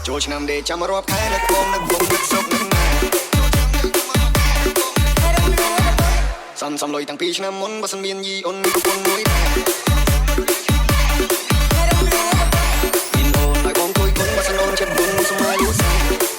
ចូលឆ្នាំដេចាំរាប់ខែនៅគុំនៅគុំទឹកសុកនឹងណាសំលុយតាំងពីឆ្នាំមុនបើសិនមានយីអូនប្រពន្ធមួយដែរមានអូនឲ្យបងជួយគុណបើសិនអូនចិត្តគុណសម័យយូរស្អាត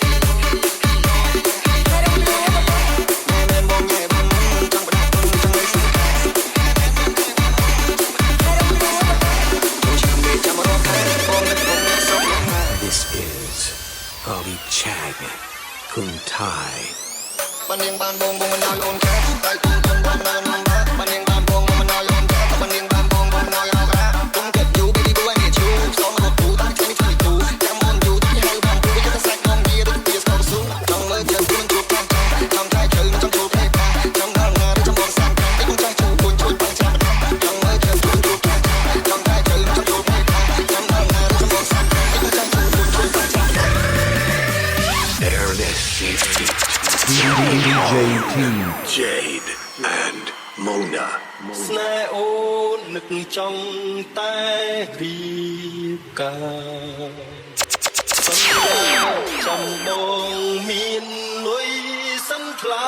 Polly Chag Kung Thai បាននាងបានបងមិនឲ្យអូនខែតែគូគុំបងនៅនំបាននាងបានបងមិនឲ្យអូនខែបាននាងបានបងមិនឲ្យអូនខែគុំចិត្តយូ baby boy នេះជូសូមមកទូតាំងជួយជួយទូចាំមុនយូទីហៅបានទូយកសាច់នំវាដូចពីស្គរស៊ូចង់មើលចិត្តមិនជួបតាមចាំតែជើងចង់ជួបភ្នែកចាំដល់ណាចាំបងសាំតែគុំចាស់ជួជួយជួយបងចាំចង់មើលចិត្តមិនជួបតាមចាំតែជើងចង់ជួបភ្នែកចាំដល់ណាចាំបងសាំតែគុំចាស់ជួយជួយបងចាំ There this DJ Team Jade and Mona ស្នេហ៍អូននឹកចង់តែរៀបការសន្យាចាំបងមានលុយសិនថ្លៃ